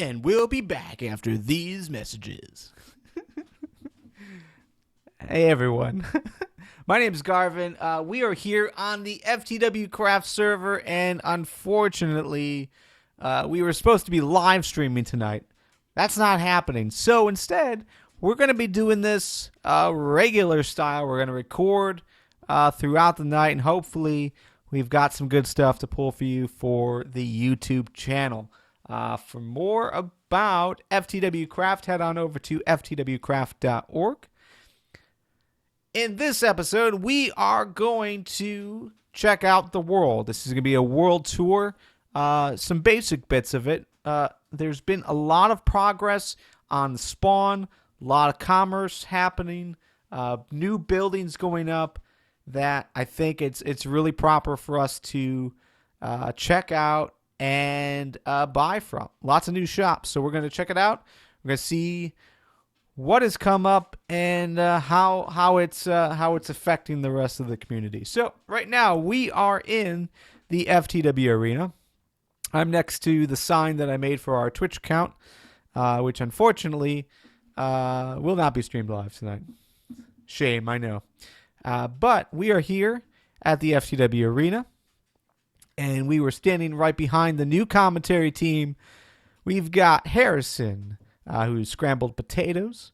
And we'll be back after these messages. Hey everyone, my name is Garvin. We are here on the FTWcraft server, and unfortunately, we were supposed to be live streaming tonight. That's not happening. So instead, we're going to be doing this regular style. We're going to record throughout the night, and hopefully we've got some good stuff to pull for you for the YouTube channel. For more about FTWcraft, head on over to FTWcraft.org. In this episode, we are going to check out the world. This is going to be a world tour, some basic bits of it. There's been a lot of progress on the spawn, a lot of commerce happening, new buildings going up that I think it's really proper for us to check out and buy from. Lots of new shops, so we're going to check it out. We're going to see what has come up and how it's affecting the rest of the community. So right now we are in the FTW arena. I'm next to the sign that I made for our Twitch account, which unfortunately will not be streamed live tonight. Shame, I know. But we are here at the FTW arena, and we were standing right behind the new commentary team. We've got Harrison, who's Scrambled Potatoes,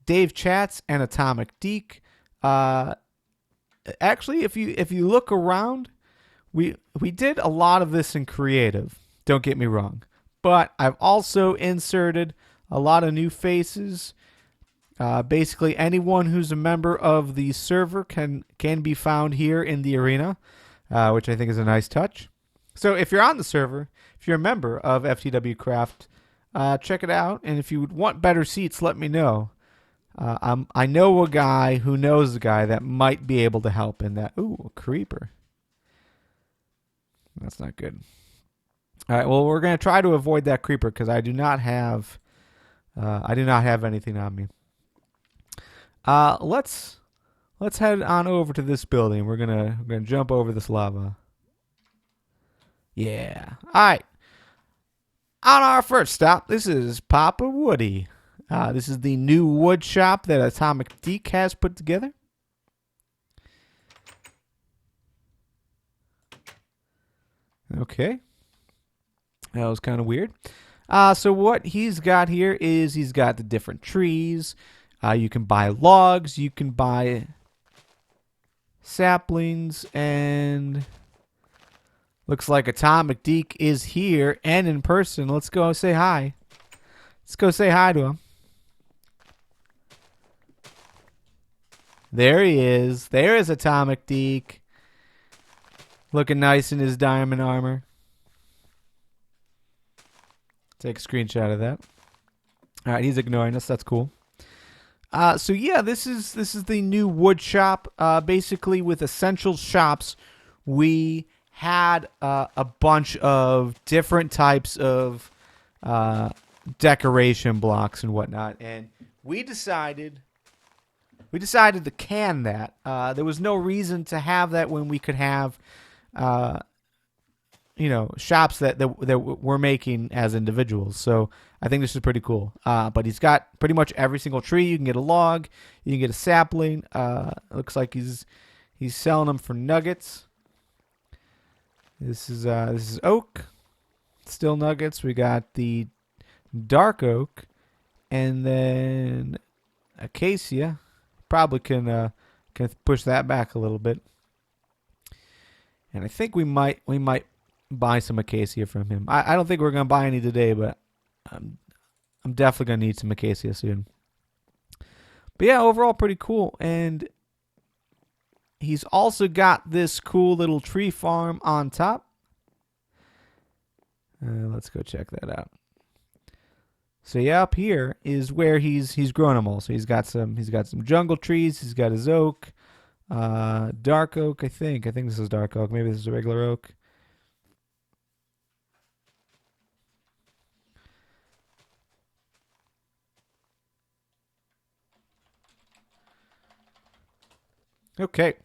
Dave Chats, and Atomic Deke. Actually, if you look around, we did a lot of this in creative. Don't get me wrong, but I've also inserted a lot of new faces. Basically, anyone who's a member of the server can be found here in the arena, which I think is a nice touch. So if you're on the server, if you're a member of FTWcraft, check it out. And if you would want better seats, let me know. I know a guy who knows a guy that might be able to help in that. Ooh, a creeper. That's not good. All right, well, we're going to try to avoid that creeper because I do not have anything on me. Let's head on over to this building. We're gonna jump over this lava. Yeah. All right. On our first stop, this is Papa Woody. This is the new wood shop that Atomic Deke has put together. Okay. That was kind of weird. So what he's got here is he's got the different trees. You can buy logs. You can buy saplings. And looks like Atomic Deke is here and in person. Let's go say hi. Let's go say hi to him. There he is. There is Atomic Deke. Looking nice in his diamond armor. Take a screenshot of that. All right, he's ignoring us. That's cool. So yeah, this is the new wood shop. Basically, with Essentials shops, we had a bunch of different types of decoration blocks and whatnot, and we decided to can that. There was no reason to have that when we could have shops that we're making as individuals. So I think this is pretty cool. But he's got pretty much every single tree. You can get a log, you can get a sapling. Looks like he's selling them for nuggets. This is oak, still nuggets. We got the dark oak, and then acacia. Probably can push that back a little bit. And I think we might buy some acacia from him. I don't think we're gonna buy any today, but I'm definitely gonna need some acacia soon. But yeah, overall pretty cool. And he's also got this cool little tree farm on top. Let's go check that out. So yeah, up here is where he's growing them all. So he's got some jungle trees. He's got his oak, dark oak. I think this is dark oak. Maybe this is a regular oak. Okay.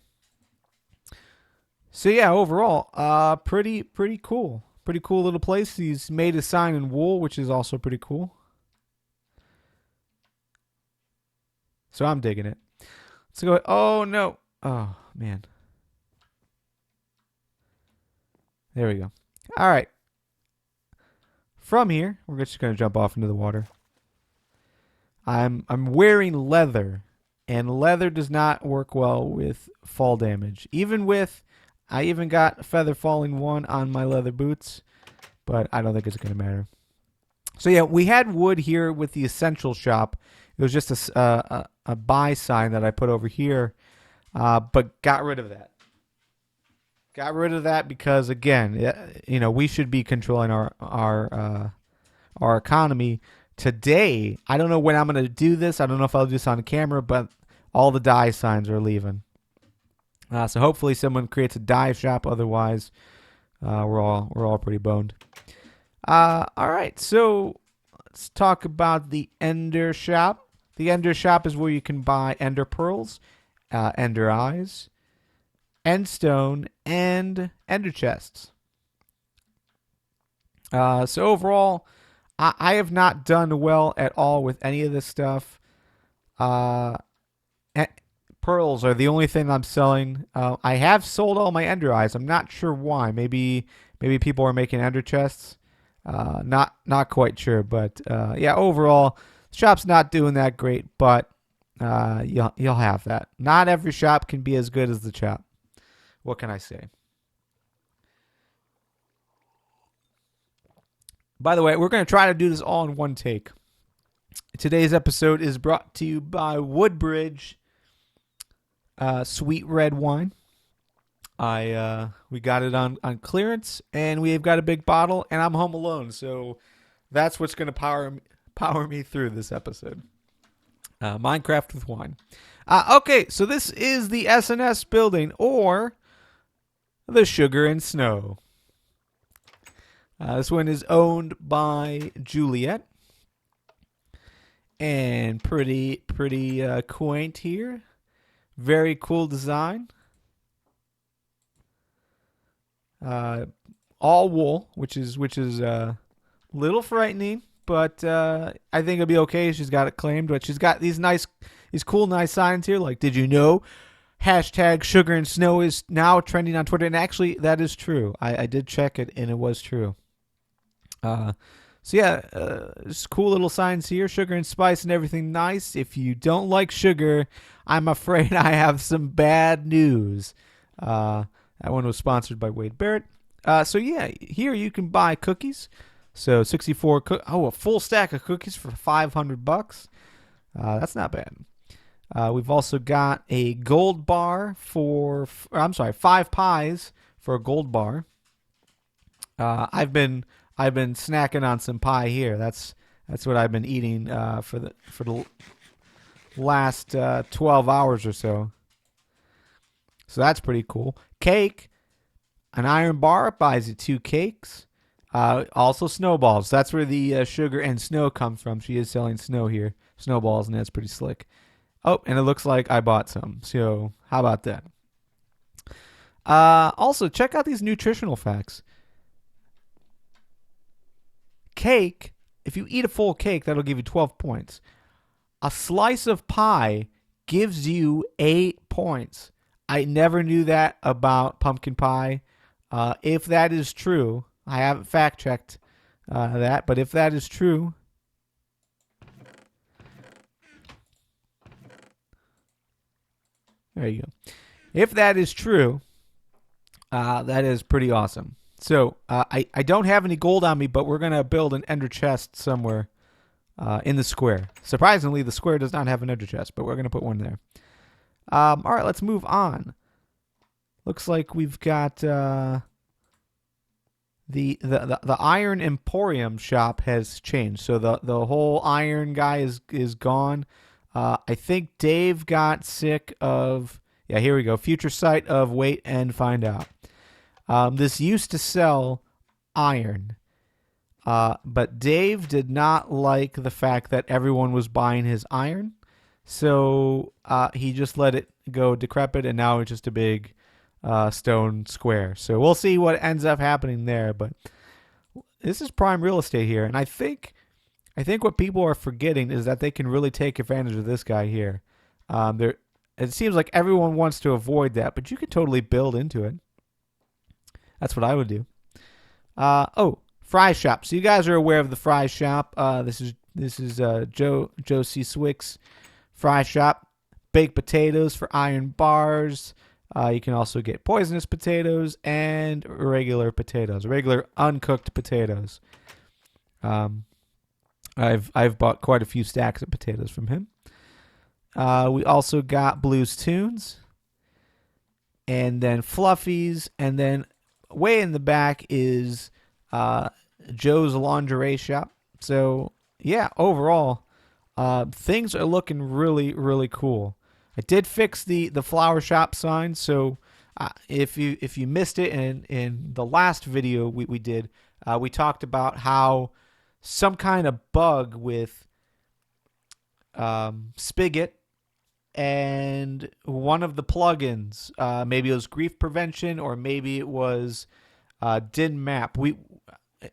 So yeah, overall, pretty cool. Pretty cool little place. He's made a sign in wool, which is also pretty cool. So I'm digging it. Let's go. Oh, no. Oh, man. There we go. All right. From here, we're just going to jump off into the water. I'm wearing leather, and leather does not work well with fall damage. I even got feather falling 1 on my leather boots, but I don't think it's going to matter. So yeah, we had wood here with the essential shop. It was just a buy sign that I put over here, but got rid of that. Got rid of that because, again, we should be controlling our economy. Today, I don't know when I'm going to do this. I don't know if I'll do this on camera, but all the dye signs are leaving. So hopefully someone creates a dye shop. Otherwise, we're all pretty boned. All right, so let's talk about the Ender shop. The Ender shop is where you can buy Ender pearls, Ender eyes, Endstone, and Ender chests. So overall, I have not done well at all with any of this stuff. Pearls are the only thing I'm selling. I have sold all my Ender eyes. I'm not sure why. Maybe people are making Ender chests. Not quite sure, but yeah. Overall, the shop's not doing that great, but you'll have that. Not every shop can be as good as the shop. What can I say? By the way, we're going to try to do this all in one take. Today's episode is brought to you by Woodbridge Sweet Red Wine. We got it on clearance, and we've got a big bottle, and I'm home alone, so that's what's going to power me through this episode. Minecraft with wine. Okay, so this is the S&S building, or the Sugar and Snow. This one is owned by Juliet, and pretty quaint here. Very cool design. All wool, which is a little frightening, but I think it'll be okay. She's got it claimed, but she's got these cool, nice signs here. Like, did you know? Hashtag Sugar and Snow is now trending on Twitter, and actually, that is true. I did check it, and it was true. So yeah, just cool little signs here. Sugar and spice and everything nice. If you don't like sugar, I'm afraid I have some bad news. That one was sponsored by Wade Barrett. So yeah, here you can buy cookies. So 64 a full stack of cookies for $500. That's not bad. We've also got a gold bar 5 pies for a gold bar. I've been snacking on some pie here. That's what I've been eating for the last 12 hours or so. So that's pretty cool. Cake, an iron bar buys you 2 cakes. Also snowballs. That's where the sugar and snow comes from. She is selling snow here, snowballs, and that's pretty slick. Oh, and it looks like I bought some. So how about that? Also, check out these nutritional facts. Cake, if you eat a full cake, that'll give you 12 points. A slice of pie gives you 8 points. I never knew that about pumpkin pie. If that is true, I haven't fact checked that, but if that is true, there you go. If that is true, that is pretty awesome. So I don't have any gold on me, but we're going to build an ender chest somewhere in the square. Surprisingly, the square does not have an ender chest, but we're going to put one there. All right, let's move on. Looks like we've got the Iron Emporium shop has changed. So the whole iron guy is gone. I think Dave got sick of... Yeah, here we go. Future site of wait and find out. This used to sell iron, but Dave did not like the fact that everyone was buying his iron, so he just let it go decrepit, and now it's just a big stone square. So we'll see what ends up happening there, but this is prime real estate here, and I think what people are forgetting is that they can really take advantage of this guy here. There, it seems like everyone wants to avoid that, but you could totally build into it. That's what I would do. Fry shop. So you guys are aware of the fry shop. This is Joe C. Swick's fry shop. Baked potatoes for iron bars. You can also get poisonous potatoes and regular potatoes, regular uncooked potatoes. I've bought quite a few stacks of potatoes from him. We also got Blues Tunes, and then Fluffies, and then way in the back is Joe's Lingerie Shop. So yeah, overall, things are looking really, really cool. I did fix the flower shop sign, so if you missed it in the last video we did, we talked about how some kind of bug with Spigot and one of the plugins, maybe it was grief prevention or maybe it was DinMap.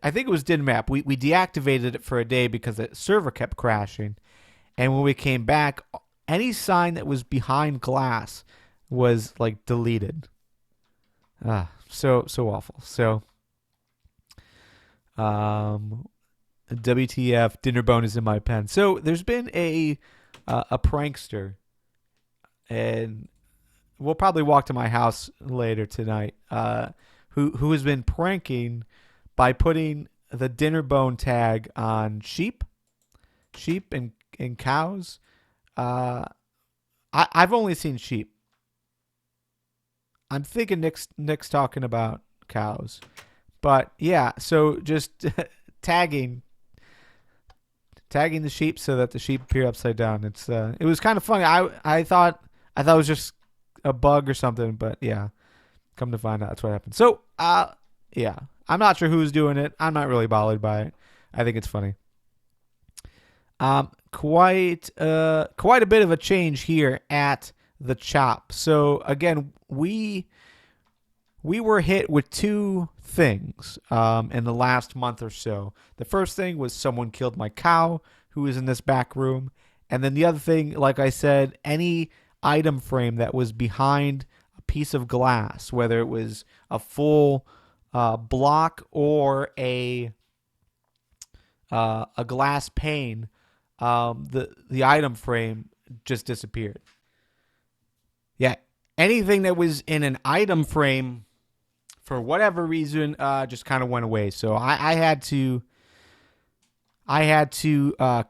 I think it was DinMap. We deactivated it for a day because the server kept crashing, and when we came back, any sign that was behind glass was like deleted. So awful. So, WTF, dinner bonus in my pen. So there's been a prankster, and we'll probably walk to my house later tonight. Who has been pranking by putting the dinner bone tag on sheep and cows. I've only seen sheep. I'm thinking Nick's talking about cows, but yeah. So just tagging the sheep so that the sheep appear upside down. It was kind of funny. I thought it was just a bug or something, but yeah, come to find out that's what happened. So yeah, I'm not sure who's doing it. I'm not really bothered by it. I think it's funny. Quite a bit of a change here at the Chop. So again, we were hit with two things in the last month or so. The first thing was someone killed my cow who was in this back room, and then the other thing, like I said, any item frame that was behind a piece of glass, whether it was a full block or a glass pane, the item frame just disappeared. Yeah, anything that was in an item frame, for whatever reason, just kind of went away. So I had to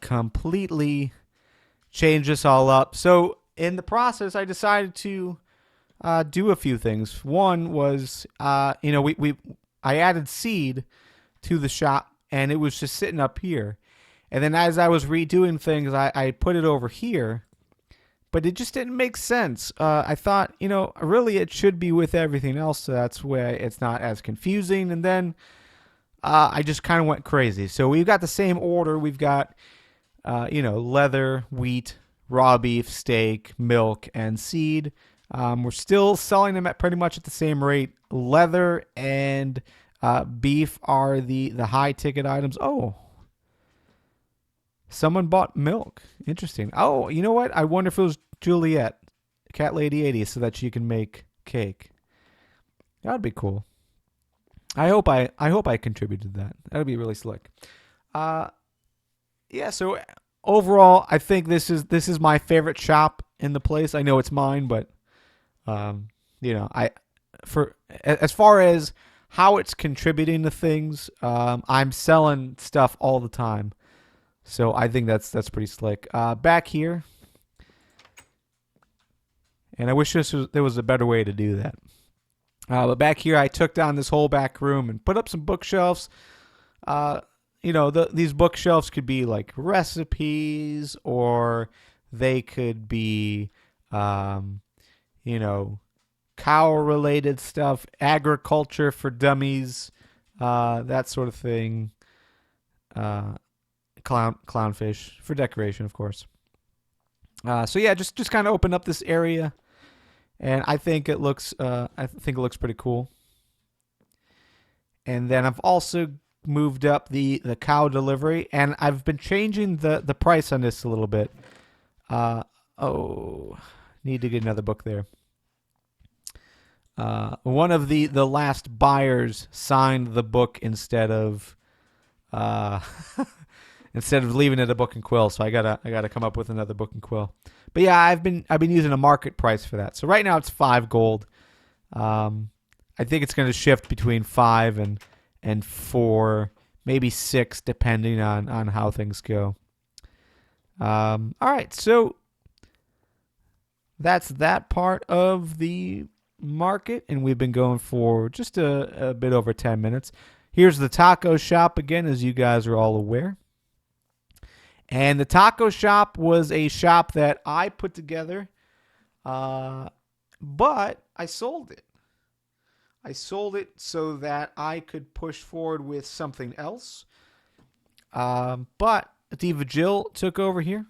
completely change this all up. So in the process, I decided to do a few things. One was, I added seed to the shop, and it was just sitting up here. And then as I was redoing things, I put it over here, but it just didn't make sense. I thought, really it should be with everything else, so that's where it's not as confusing. And then I just kind of went crazy. So we've got the same order. We've got, leather, wheat, raw beef, steak, milk, and seed. We're still selling them at pretty much at the same rate. Leather and beef are the high ticket items. Oh, someone bought milk. Interesting. Oh, you know what? I wonder if it was Juliet, Cat Lady 80, so that she can make cake. That would be cool. I hope I contributed to that. That would be really slick. Yeah. So overall, I think this is my favorite shop in the place. I know it's mine, but as far as how it's contributing to things, I'm selling stuff all the time. So I think that's pretty slick. Back here, and I wish there was a better way to do that. But back here, I took down this whole back room and put up some bookshelves. These bookshelves could be like recipes, or they could be, cow-related stuff, agriculture for dummies, that sort of thing. Clownfish for decoration, of course. So yeah, just kind of open up this area, and I think it looks pretty cool. And then I've also moved up the cow delivery, and I've been changing the price on this a little bit. Need to get another book there. One of the last buyers signed the book instead of instead of leaving it a book and quill, so I gotta come up with another book and quill. But yeah, I've been using a market price for that. So right now it's 5 gold. I think it's going to shift between 5 and 4, maybe 6, depending on how things go. All right, so that's that part of the market, and we've been going for just a bit over 10 minutes. Here's the taco shop again, as you guys are all aware. And the taco shop was a shop that I put together, but I sold it. I sold it so that I could push forward with something else. But Diva Jill took over here.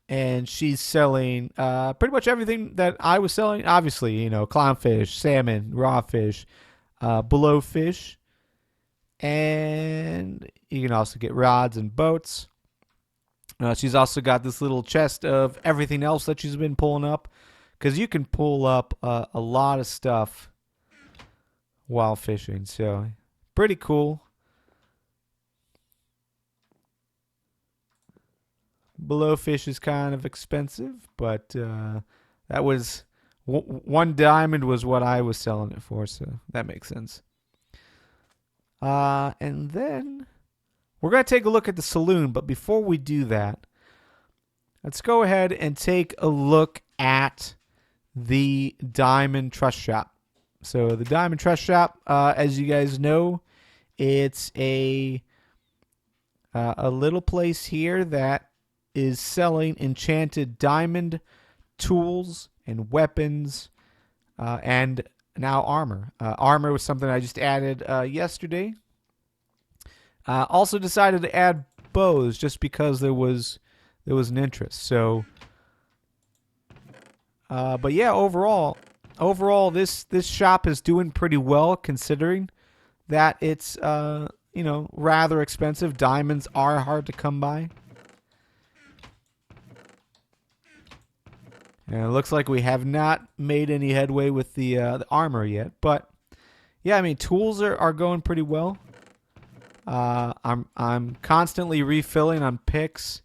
And she's selling pretty much everything that I was selling. Obviously, clownfish, salmon, raw fish, blowfish. And you can also get rods and boats. She's also got this little chest of everything else that she's been pulling up. Because you can pull up a lot of stuff while fishing. So, pretty cool. Blowfish is kind of expensive, but that was one diamond was what I was selling it for, so that makes sense. And then we're going to take a look at the saloon, but before we do that, let's go ahead and take a look at the Diamond Trust Shop. So the Diamond Trust Shop, as you guys know, it's a little place here that is selling enchanted diamond tools and weapons and now armor. Armor was something I just added yesterday. Also decided to add bows just because there was an interest. So, but yeah, overall, this shop is doing pretty well considering that it's rather expensive. Diamonds are hard to come by. And it looks like we have not made any headway with the armor yet, but yeah, I mean tools are going pretty well. I'm constantly refilling on picks,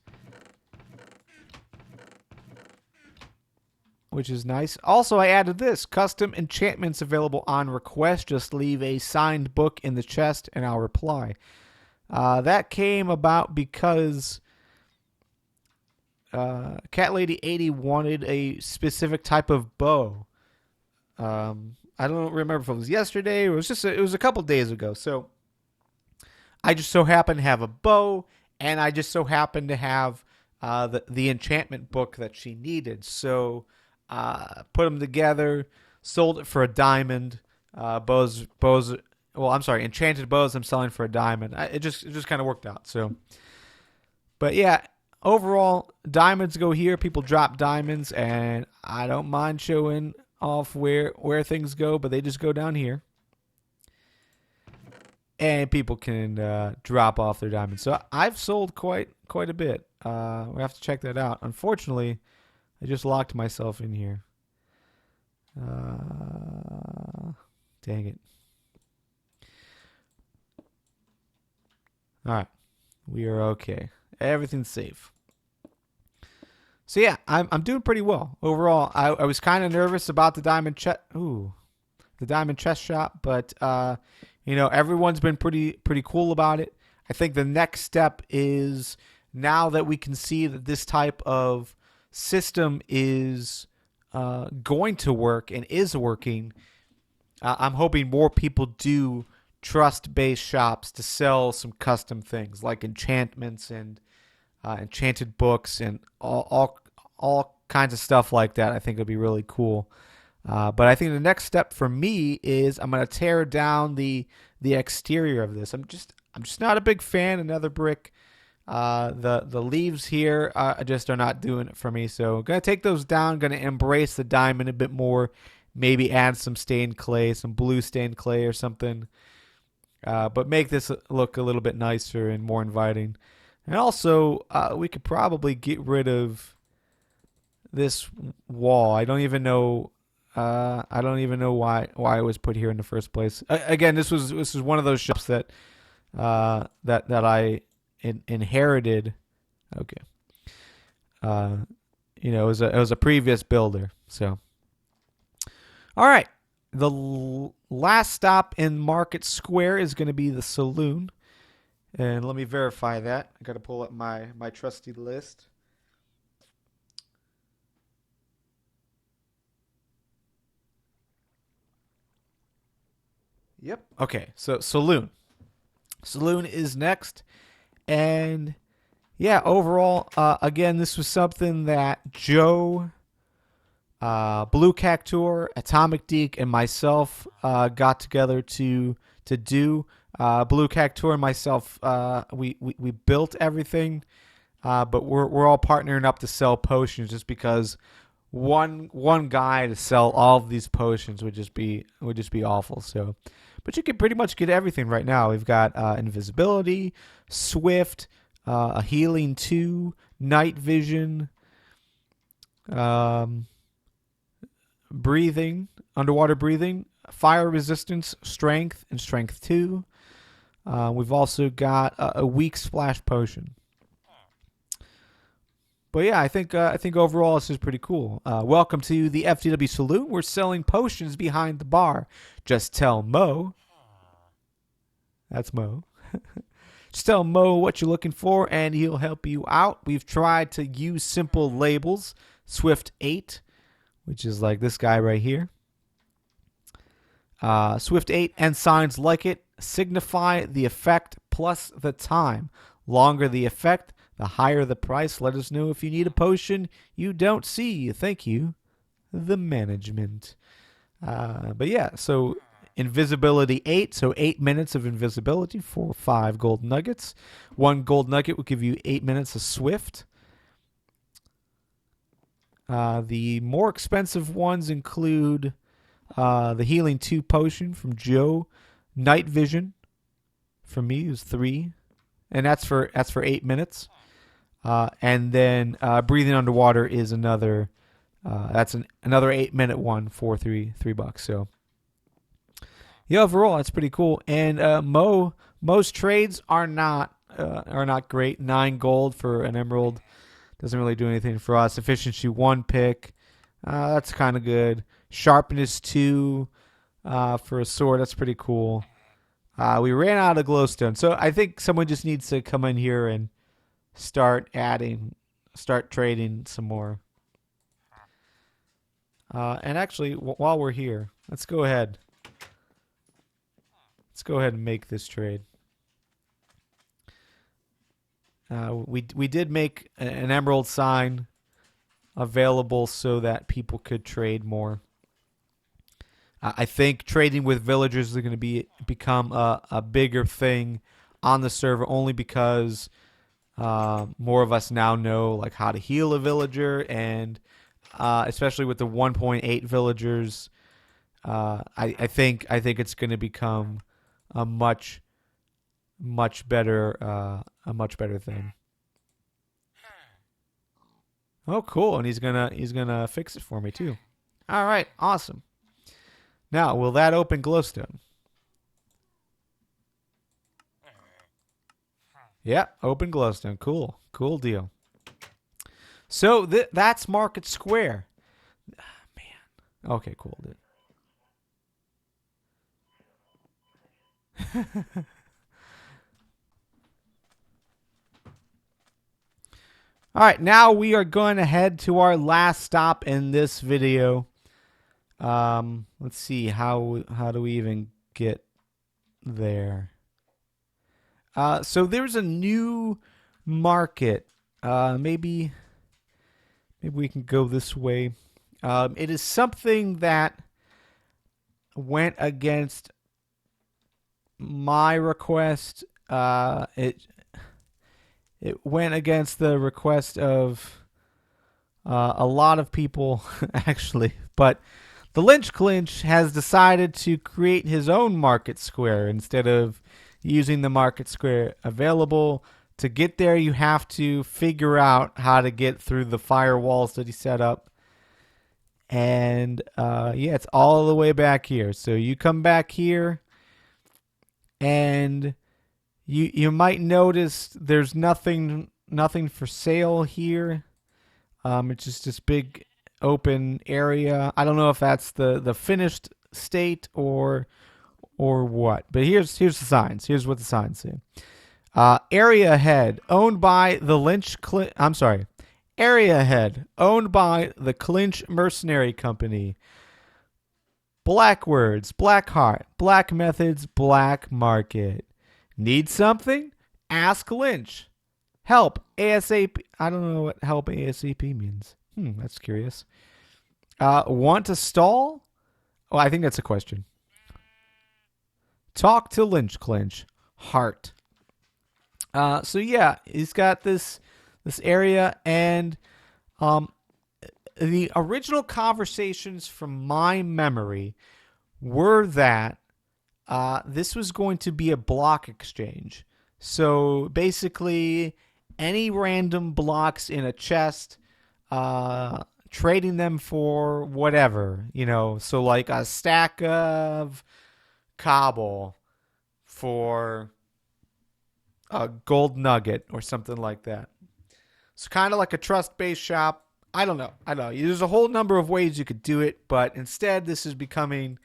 which is nice. Also, I added this custom enchantments available on request. Just leave a signed book in the chest, and I'll reply. That came about because Cat Lady 80 wanted a specific type of bow. I don't remember if it was yesterday or it was a couple days ago. So I just so happened to have a bow, and I just so happened to have the enchantment book that she needed. So put them together, sold it for a diamond. Enchanted bows I'm selling for a diamond. It just kind of worked out. So, but yeah. Overall, diamonds go here. People drop diamonds, and I don't mind showing off where things go, but they just go down here. And people can drop off their diamonds. So I've sold quite a bit. We have to check that out. Unfortunately, I just locked myself in here. Dang it. All right. We are okay. Everything's safe. So yeah, I'm doing pretty well overall. I was kind of nervous about the diamond chest shop, but everyone's been pretty cool about it. I think the next step is now that we can see that this type of system is going to work and is working. I'm hoping more people do trust-based shops to sell some custom things like enchantments and enchanted books and all kinds of stuff like that. I think it'll be really cool. But I think the next step for me is I'm going to tear down the exterior of this. I'm just not a big fan of nether brick. The leaves here just are not doing it for me. So I'm going to take those down. Going to embrace the diamond a bit more. maybe add some stained clay, some blue stained clay or something. But make this look a little bit nicer and more inviting. And also, we could probably get rid of this wall. I don't even know. I don't even know why it was put here in the first place. Again, this was one of those shops that I inherited. Okay. It was a previous builder. So, all right. The last stop in Market Square is going to be the saloon. And let me verify that. I got to pull up my trusty list. Yep. Okay. So saloon. Saloon is next. And yeah, overall, again, this was something that Joe, Blue Cactuar, Atomic Deke, and myself got together to do. Blue Cactuar and myself, we built everything, but we're all partnering up to sell potions just because one guy to sell all of these potions would just be awful. So, but you can pretty much get everything right now. We've got invisibility, swift, a healing 2, night vision, breathing, underwater breathing, fire resistance, strength, and strength 2. We've also got a weak splash potion. But yeah, I think overall this is pretty cool. Welcome to the FTW Saloon. We're selling potions behind the bar. Just tell Mo. That's Mo. Just tell Mo what you're looking for, and he'll help you out. We've tried to use simple labels. Swift 8, which is like this guy right here. Swift 8 and signs like it signify the effect plus the time. Longer the effect, the higher the price. Let us know if you need a potion you don't see. Thank you, the management. But yeah, so invisibility 8, so 8 minutes of invisibility for 5 gold nuggets. 1 gold nugget will give you 8 minutes of swift. The more expensive ones include the healing 2 potion from Joe, night vision from me is 3, and that's for 8 minutes. And then breathing underwater is another. That's another 8-minute one for $3. So yeah, overall that's pretty cool. And most trades are not great. 9 gold for an emerald doesn't really do anything for us. Efficiency 1 pick, that's kind of good. Sharpness 2 for a sword, that's pretty cool. We ran out of glowstone, so I think someone just needs to come in here and start trading some more. And actually, while we're here, let's go ahead and make this trade. We did make an emerald sign available so that people could trade more. I think trading with villagers is going to become a bigger thing on the server, only because more of us now know like how to heal a villager, and especially with the 1.8 villagers, I think it's going to become a much better thing. Oh, cool! And he's gonna fix it for me too. All right, awesome. Now, will that open glowstone? Yeah, open glowstone. Cool deal. So that's Market Square. Man. Okay, cool, dude. All right, now we are going to head to our last stop in this video. Let's see, how do we even get there? So there's a new market. Maybe we can go this way. It is something that went against my request. It went against the request of a lot of people, actually. But the Lynch Clinch has decided to create his own market square instead of using the market square available. To get there, you have to figure out how to get through the firewalls that he set up. And yeah, it's all the way back here. So you come back here, and you might notice there's nothing for sale here. It's just this big open area. I don't know if that's the finished state or what. But here's the signs. Here's what the signs say. Area ahead, owned by the Lynch. Area ahead, owned by the Clinch Mercenary Company. Black words, black heart, black methods, black market. Need something? Ask Lynch. Help ASAP. I don't know what help ASAP means. That's curious. Want to stall? Oh, I think that's a question. Talk to Lynch Clinch. Heart. So yeah, he's got this area, and the original conversations from my memory were that this was going to be a block exchange. So basically, any random blocks in a chest, trading them for whatever, so like a stack of cobble for a gold nugget or something like that. It's kind of like a trust-based shop. I don't know. There's a whole number of ways you could do it, but instead this is becoming,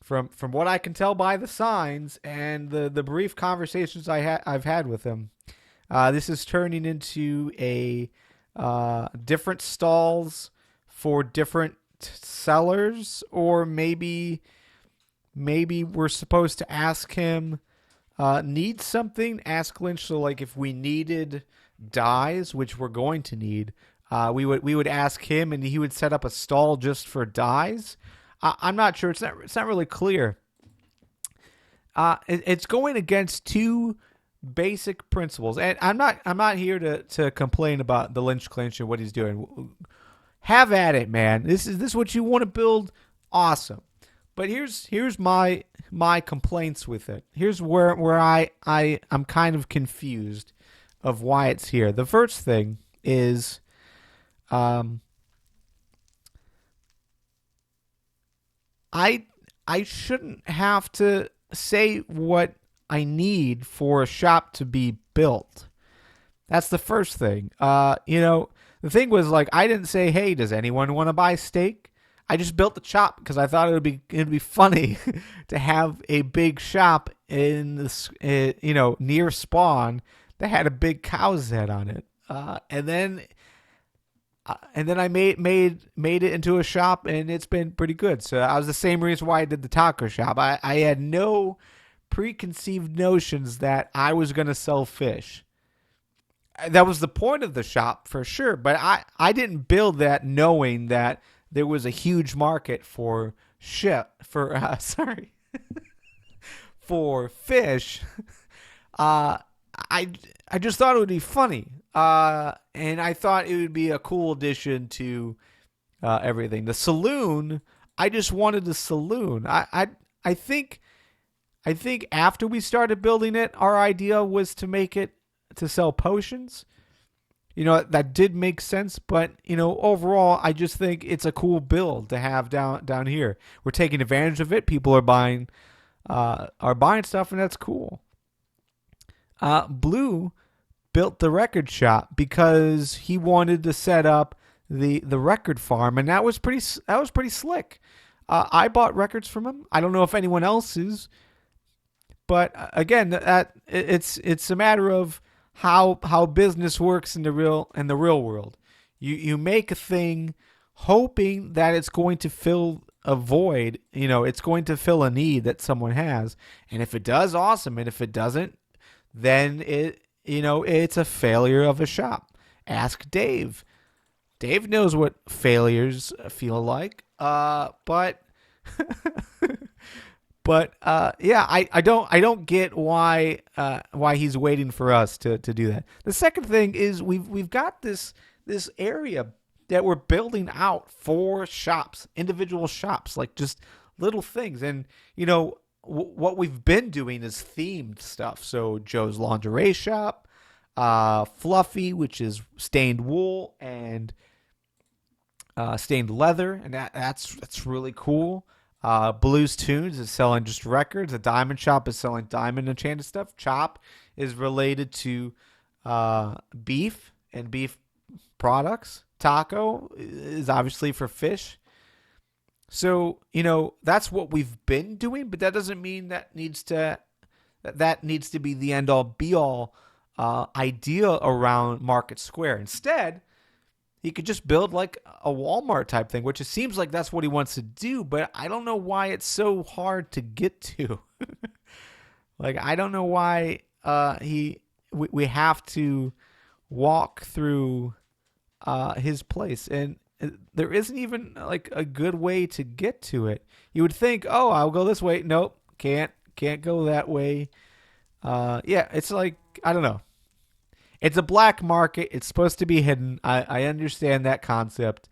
from what I can tell by the signs and the brief conversations I've had with him, this is turning into a different stalls for different sellers, or maybe we're supposed to ask him need something. Ask Lynch. So like if we needed dyes, which we're going to need, we would ask him, and he would set up a stall just for dyes. I'm not sure. It's not really clear. It's going against two basic principles, and I'm not here to complain about the Lynch Clinch and what he's doing. Have at it, man. This is what you want to build. Awesome. But here's my complaints with it. Here's where I'm kind of confused of why it's here. The first thing is I shouldn't have to say what I need for a shop to be built. That's the first thing. The thing was, like, I didn't say, hey, does anyone want to buy steak? I just built the shop because I thought it'd be funny to have a big shop in this, near spawn that had a big cow's head on it, and then I made it into a shop, and it's been pretty good. So I was the same reason why I did the taco shop. I had no preconceived notions that I was going to sell fish. That was the point of the shop for sure, but I didn't build that knowing that there was a huge market for for fish. I just thought it would be funny, and I thought it would be a cool addition to everything. The saloon, I just wanted the saloon. I think after we started building it, our idea was to make it to sell potions. That did make sense, but overall, I just think it's a cool build to have down here. We're taking advantage of it. People are buying stuff, and that's cool. Blue built the record shop because he wanted to set up the record farm, and that was pretty slick. I bought records from him. I don't know if anyone else is, but again, it's a matter of how business works in the real world. You make a thing hoping that it's going to fill a void, it's going to fill a need that someone has. And if it does, awesome. And if it doesn't, then it's a failure of a shop. Ask Dave. Dave knows what failures feel like. But yeah, I don't get why he's waiting for us to do that. The second thing is we've got this area that we're building out for shops, individual shops, like just little things. And, what we've been doing is themed stuff. So Joe's Lingerie Shop, Fluffy, which is stained wool and stained leather, and that's really cool. Blues Tunes is selling just records. The Diamond Shop is selling diamond enchanted stuff. Chop is related to beef and beef products. Taco is obviously for fish. So, that's what we've been doing, but that doesn't mean that needs to be the end all be all idea around Market Square. Instead, he could just build like a Walmart type thing, which it seems like that's what he wants to do, but I don't know why it's so hard to get to. Like, I don't know why we have to walk through his place, and there isn't even like a good way to get to it. You would think, oh, I'll go this way. Nope, can't go that way. Yeah, it's like, I don't know. It's a black market. It's supposed to be hidden. I understand that concept,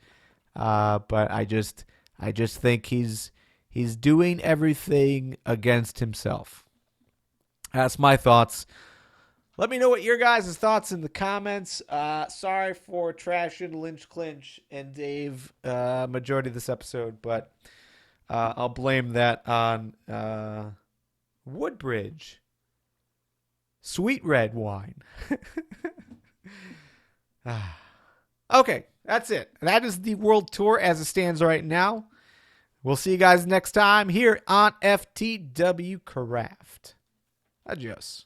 but I just think he's doing everything against himself. That's my thoughts. Let me know what your guys' thoughts in the comments. Sorry for trashing Lynch Clinch and Dave majority of this episode, but I'll blame that on Woodbridge. Sweet red wine. Okay, that's it. That is the world tour as it stands right now. We'll see you guys next time here on FTWcraft. Adios.